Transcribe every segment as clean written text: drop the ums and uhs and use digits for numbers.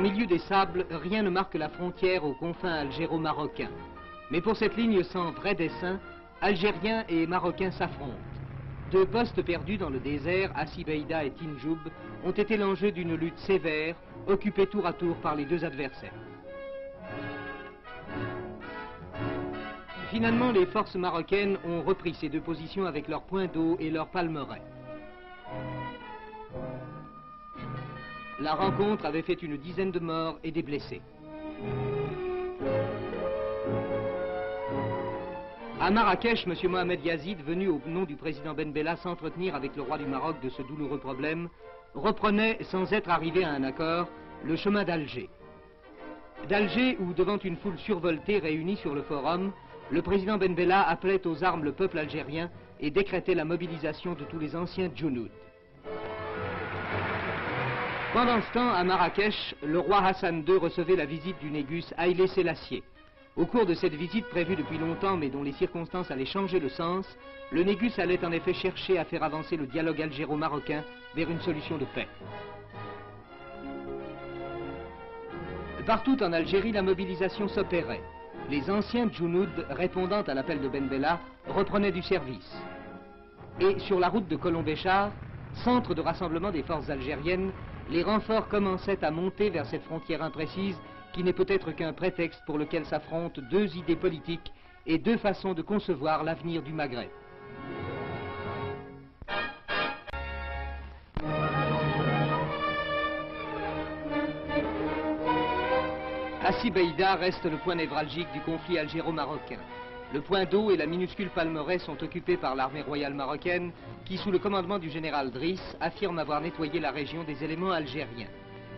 milieu des sables, rien ne marque la frontière aux confins algéro-marocains. Mais pour cette ligne sans vrai dessein, Algériens et Marocains s'affrontent. Deux postes perdus dans le désert, Assibeïda et Tinjoub, ont été l'enjeu d'une lutte sévère, occupée tour à tour par les deux adversaires. Finalement, les forces marocaines ont repris ces deux positions avec leurs points d'eau et leurs palmeraies. La rencontre avait fait une dizaine de morts et des blessés. À Marrakech, M. Mohamed Yazid, venu au nom du président Ben Bella s'entretenir avec le roi du Maroc de ce douloureux problème, reprenait, sans être arrivé à un accord, le chemin d'Alger. D'Alger, où devant une foule survoltée réunie sur le forum, le président Ben Bella appelait aux armes le peuple algérien et décrétait la mobilisation de tous les anciens djounoud. Pendant ce temps, à Marrakech, le roi Hassan II recevait la visite du négus Haïlé Sélassié. Au cours de cette visite prévue depuis longtemps mais dont les circonstances allaient changer le sens, le négus allait en effet chercher à faire avancer le dialogue algéro-marocain vers une solution de paix. Partout en Algérie, la mobilisation s'opérait. Les anciens djounoud, répondant à l'appel de Ben Bella, reprenaient du service. Et sur la route de Colombéchar, centre de rassemblement des forces algériennes, les renforts commençaient à monter vers cette frontière imprécise qui n'est peut-être qu'un prétexte pour lequel s'affrontent deux idées politiques et deux façons de concevoir l'avenir du Maghreb. Assibeïda reste le point névralgique du conflit algéro-marocain. Le point d'eau et la minuscule palmeraie sont occupés par l'armée royale marocaine qui, sous le commandement du général Driss, affirme avoir nettoyé la région des éléments algériens.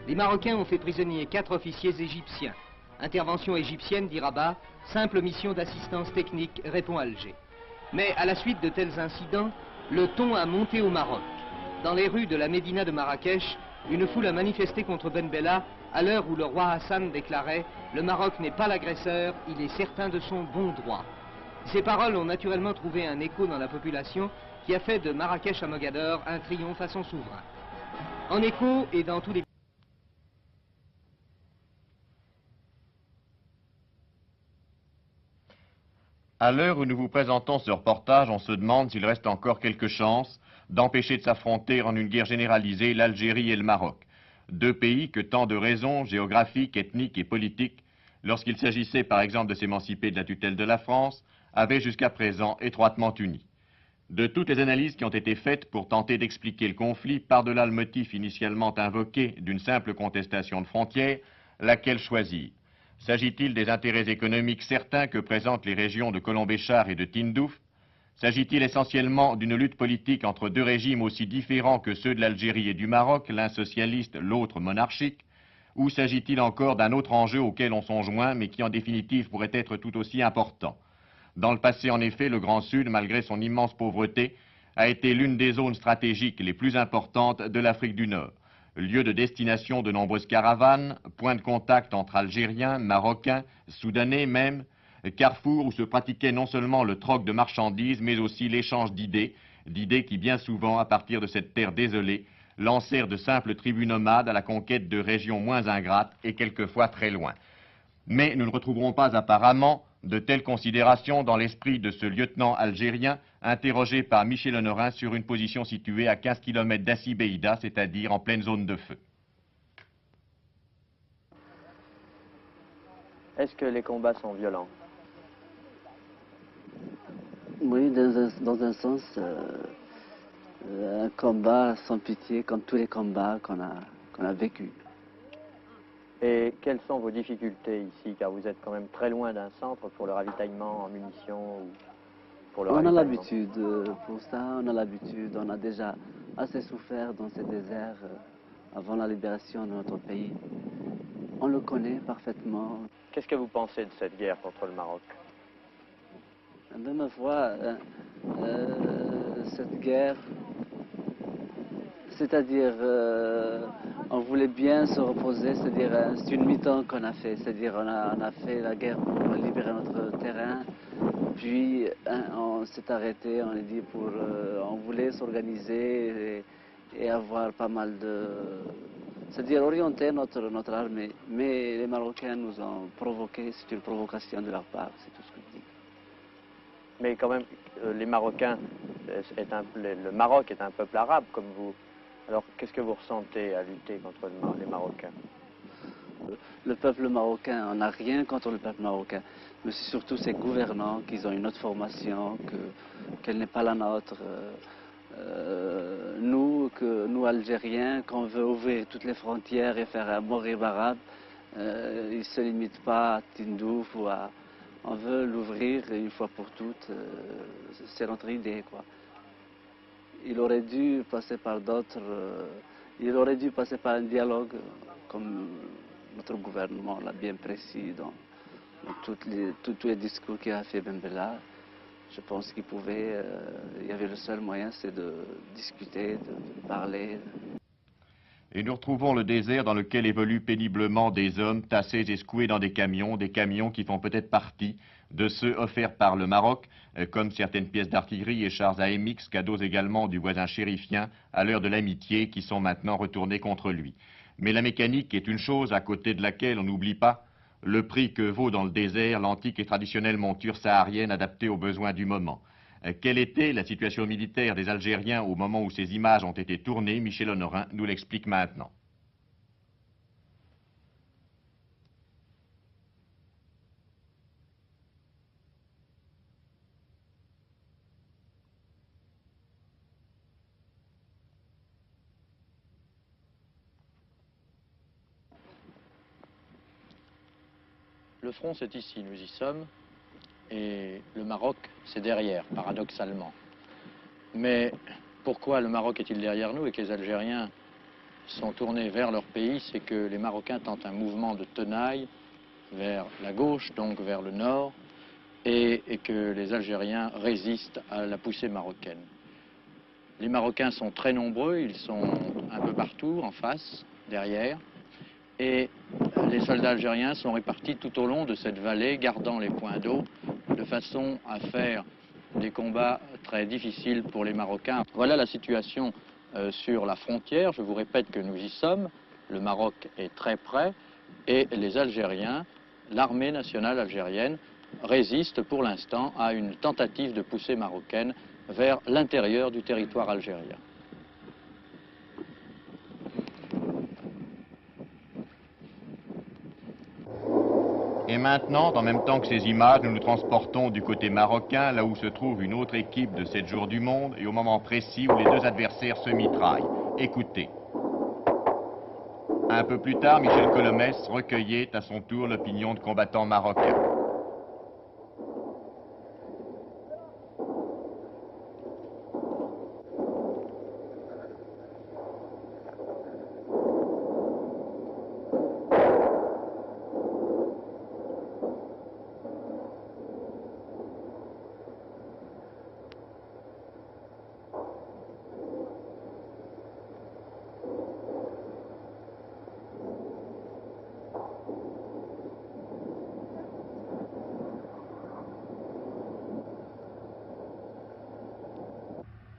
Les Marocains ont fait prisonnier 4 officiers égyptiens. Intervention égyptienne, dit Rabat, simple mission d'assistance technique, répond Alger. Mais à la suite de tels incidents, le ton a monté au Maroc. Dans les rues de la Médina de Marrakech, une foule a manifesté contre Ben Bella à l'heure où le roi Hassan déclarait « Le Maroc n'est pas l'agresseur, il est certain de son bon droit ». Ces paroles ont naturellement trouvé un écho dans la population qui a fait de Marrakech à Mogador un triomphe à son souverain. En écho et dans tous les... À l'heure où nous vous présentons ce reportage, on se demande s'il reste encore quelque chance d'empêcher de s'affronter en une guerre généralisée l'Algérie et le Maroc. Deux pays que tant de raisons géographiques, ethniques et politiques, lorsqu'il s'agissait par exemple de s'émanciper de la tutelle de la France, avaient jusqu'à présent étroitement unis. De toutes les analyses qui ont été faites pour tenter d'expliquer le conflit, par-delà le motif initialement invoqué d'une simple contestation de frontières, laquelle choisir? S'agit-il des intérêts économiques certains que présentent les régions de Colombéchar et de Tindouf? S'agit-il essentiellement d'une lutte politique entre deux régimes aussi différents que ceux de l'Algérie et du Maroc, l'un socialiste, l'autre monarchique? Ou s'agit-il encore d'un autre enjeu auquel on songe moins, mais qui en définitive pourrait être tout aussi important? Dans le passé, en effet, le Grand Sud, malgré son immense pauvreté, a été l'une des zones stratégiques les plus importantes de l'Afrique du Nord. Lieu de destination de nombreuses caravanes, point de contact entre Algériens, Marocains, Soudanais même, carrefour où se pratiquait non seulement le troc de marchandises, mais aussi l'échange d'idées qui bien souvent, à partir de cette terre désolée, lancèrent de simples tribus nomades à la conquête de régions moins ingrates et quelquefois très loin. Mais nous ne retrouverons pas apparemment de telles considérations dans l'esprit de ce lieutenant algérien interrogé par Michel Honorin sur une position située à 15 km d'Assibeïda, c'est-à-dire en pleine zone de feu. Est-ce que les combats sont violents? Oui, dans un sens, un combat sans pitié, comme tous les combats qu'on a vécus. Et quelles sont vos difficultés ici, car vous êtes quand même très loin d'un centre pour le ravitaillement en munitions ou pour le On a ravitaillement? l'habitude pour ça, on a l'habitude, on a déjà assez souffert dans ces déserts avant la libération de notre pays. On le connaît parfaitement. Qu'est-ce que vous pensez de cette guerre contre le Maroc? De ma foi, cette guerre, c'est-à-dire on voulait bien se reposer, c'est-à-dire c'est une mi-temps qu'on a fait, c'est-à-dire on a fait la guerre pour libérer notre terrain, puis on s'est arrêté, on a dit on voulait s'organiser et avoir pas mal de c'est-à-dire orienter notre armée. Mais les Marocains nous ont provoqué, c'est une provocation de leur part, c'est tout ce que je dis. Mais quand même, les Marocains, le Maroc est un peuple arabe comme vous. Alors qu'est-ce que vous ressentez à lutter contre les Marocains? Le peuple marocain, on n'a rien contre le peuple marocain, mais c'est surtout ces gouvernants qui ont une autre formation, qu'elle n'est pas la nôtre. Nous Algériens, qu'on veut ouvrir toutes les frontières et faire un Maghreb arabe, ils ne se limitent pas à Tindouf ou à... On veut l'ouvrir une fois pour toutes, c'est notre idée, quoi. Il aurait dû passer par d'autres, il aurait dû passer par un dialogue, comme notre gouvernement l'a bien précis dans tous les discours qu'il a fait Ben Bella. Je pense qu'il pouvait, il y avait le seul moyen, c'est de discuter, de parler. Et nous retrouvons le désert dans lequel évoluent péniblement des hommes tassés et secoués dans des camions qui font peut-être partie de ceux offerts par le Maroc, comme certaines pièces d'artillerie et chars AMX, cadeaux également du voisin chérifien à l'heure de l'amitié, qui sont maintenant retournés contre lui. Mais la mécanique est une chose à côté de laquelle on n'oublie pas le prix que vaut dans le désert l'antique et traditionnelle monture saharienne adaptée aux besoins du moment. Quelle était la situation militaire des Algériens au moment où ces images ont été tournées? Michel Honorin nous l'explique maintenant. Le front, c'est ici, nous y sommes, et le Maroc, c'est derrière, paradoxalement. Mais pourquoi le Maroc est-il derrière nous et que les Algériens sont tournés vers leur pays? C'est que les Marocains tentent un mouvement de tenaille vers la gauche, donc vers le nord, et que les Algériens résistent à la poussée marocaine. Les Marocains sont très nombreux, ils sont un peu partout, en face, derrière, et les soldats algériens sont répartis tout au long de cette vallée, gardant les points d'eau, de façon à faire des combats très difficiles pour les Marocains. Voilà la situation sur la frontière. Je vous répète que nous y sommes. Le Maroc est très près et les Algériens, l'armée nationale algérienne, résiste pour l'instant à une tentative de poussée marocaine vers l'intérieur du territoire algérien. Et maintenant, en même temps que ces images, nous nous transportons du côté marocain, là où se trouve une autre équipe de 7 jours du monde, et au moment précis où les deux adversaires se mitraillent. Écoutez. Un peu plus tard, Michel Colomès recueillait à son tour l'opinion de combattants marocains.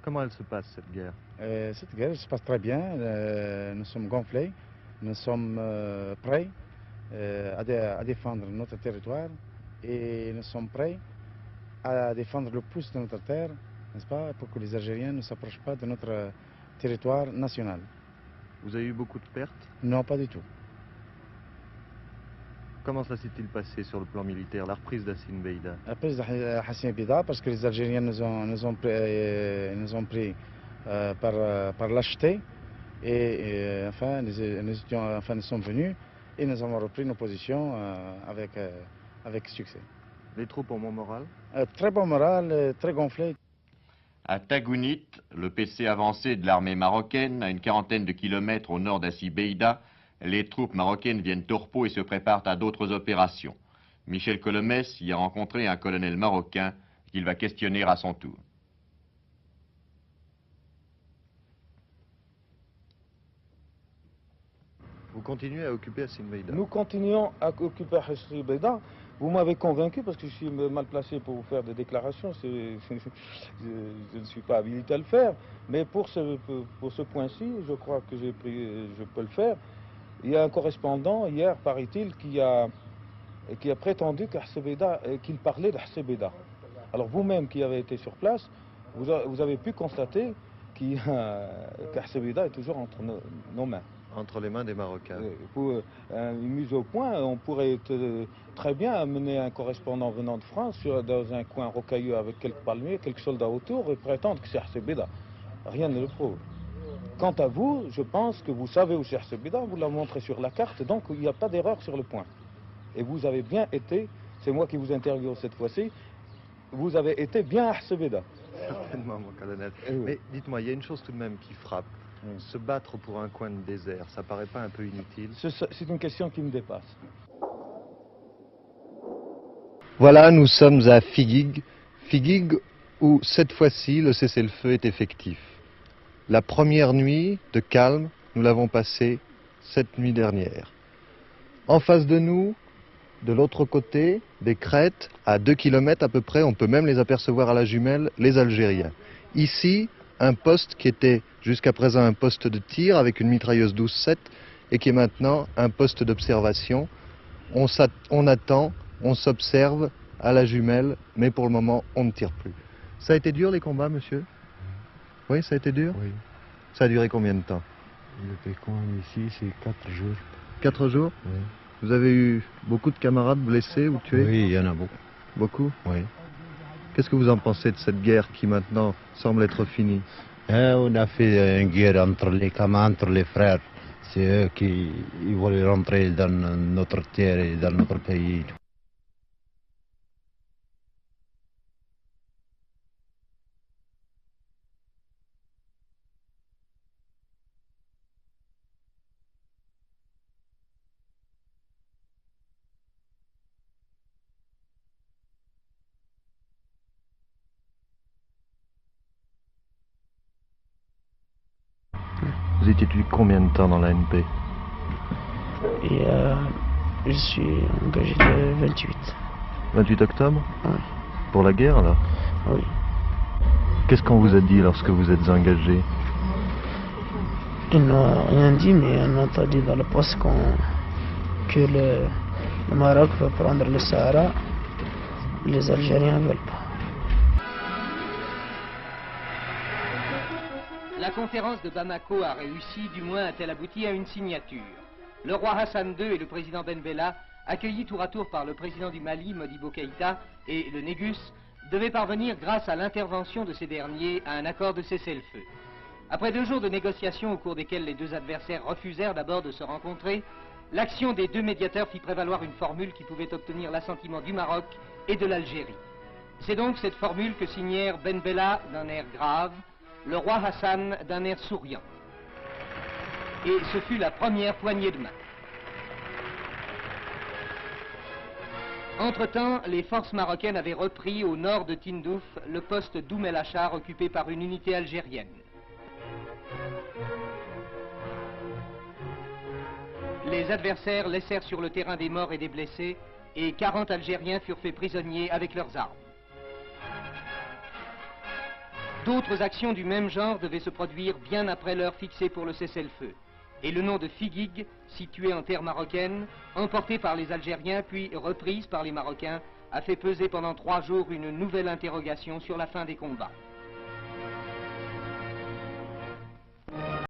Comment elle se passe, cette guerre? Cette guerre se passe très bien. Nous sommes gonflés, nous sommes prêts à défendre notre territoire et nous sommes prêts à défendre le pouce de notre terre, n'est-ce pas, pour que les Algériens ne s'approchent pas de notre territoire national. Vous avez eu beaucoup de pertes? Non, pas du tout. Comment ça s'est-il passé sur le plan militaire, la reprise d'Hassin Beida? La prise d'Hassin Beida, parce que les Algériens nous ont pris par lâcheté et enfin, nous sommes venus et nous avons repris nos positions avec succès. Les troupes ont bon moral? Très bon moral, très gonflé. À Tagounit, le PC avancé de l'armée marocaine, à une quarantaine de kilomètres au nord d'Hassin Beida, les troupes marocaines viennent au repos et se préparent à d'autres opérations. Michel Colomès y a rencontré un colonel marocain qu'il va questionner à son tour. Vous continuez à occuper Hassin Beida? Nous continuons à occuper Hassin Beida. Vous m'avez convaincu parce que je suis mal placé pour vous faire des déclarations. Je ne suis pas habilité à le faire. Mais pour ce point-ci, je crois que je peux le faire. Il y a un correspondant hier, paraît-il, qui a prétendu qu'il parlait d'Hsebeda. Alors vous-même qui avez été sur place, vous avez pu constater qu'Hsebeda est toujours entre nos mains. Entre les mains des Marocains. Pour une mise au point, on pourrait très bien amener un correspondant venant de France dans un coin rocailleux avec quelques palmiers, quelques soldats autour et prétendre que c'est Hsebeda. Rien ne le prouve. Quant à vous, je pense que vous savez où c'est Hsebeda, vous l'avez montré sur la carte, donc il n'y a pas d'erreur sur le point. Et vous avez bien été, c'est moi qui vous interviewe cette fois-ci, vous avez été bien à Hsebeda. Certainement, mon colonel. Oui. Mais dites-moi, il y a une chose tout de même qui frappe. Se battre pour un coin de désert, ça paraît pas un peu inutile? C'est une question qui me dépasse. Voilà, nous sommes à Figuig. Figuig où, cette fois-ci, le cessez-le-feu est effectif. La première nuit de calme, nous l'avons passée cette nuit dernière. En face de nous, de l'autre côté, des crêtes, à 2 km à peu près, on peut même les apercevoir à la jumelle, les Algériens. Ici, un poste qui était jusqu'à présent un poste de tir avec une mitrailleuse 12-7 et qui est maintenant un poste d'observation. On attend, on s'observe à la jumelle, mais pour le moment, on ne tire plus. Ça a été dur les combats, monsieur? Oui, ça a été dur? Oui. Ça a duré combien de temps? Le pécan ici, c'est 4 jours. 4 jours? Oui. Vous avez eu beaucoup de camarades blessés ou tués? Oui, il y en a beaucoup. Beaucoup? Oui. Qu'est-ce que vous en pensez de cette guerre qui maintenant semble être finie? On a fait une guerre entre les camarades, entre les frères. C'est eux qui veulent rentrer dans notre terre et dans notre pays. Vous étiez depuis combien de temps dans l'ANP? Et je suis engagé le 28. 28 octobre? Oui. Pour la guerre alors? Oui. Qu'est-ce qu'on vous a dit lorsque vous êtes engagé? Ils n'ont rien dit, mais on a entendu dans le poste que le Maroc veut prendre le Sahara. Les Algériens ne veulent pas. La conférence de Bamako a réussi, du moins a-t-elle abouti à une signature. Le roi Hassan II et le président Ben Bella, accueillis tour à tour par le président du Mali, Modibo Keïta, et le Négus, devaient parvenir, grâce à l'intervention de ces derniers, à un accord de cessez-le-feu. Après 2 jours de négociations au cours desquels les 2 adversaires refusèrent d'abord de se rencontrer, l'action des 2 médiateurs fit prévaloir une formule qui pouvait obtenir l'assentiment du Maroc et de l'Algérie. C'est donc cette formule que signèrent Ben Bella d'un air grave, le roi Hassan d'un air souriant. Et ce fut la première poignée de main. Entre-temps, les forces marocaines avaient repris au nord de Tindouf le poste d'Oum El Achar occupé par une unité algérienne. Les adversaires laissèrent sur le terrain des morts et des blessés et 40 Algériens furent faits prisonniers avec leurs armes. D'autres actions du même genre devaient se produire bien après l'heure fixée pour le cessez-le-feu. Et le nom de Figuig, situé en terre marocaine, emporté par les Algériens puis reprise par les Marocains, a fait peser pendant 3 jours une nouvelle interrogation sur la fin des combats.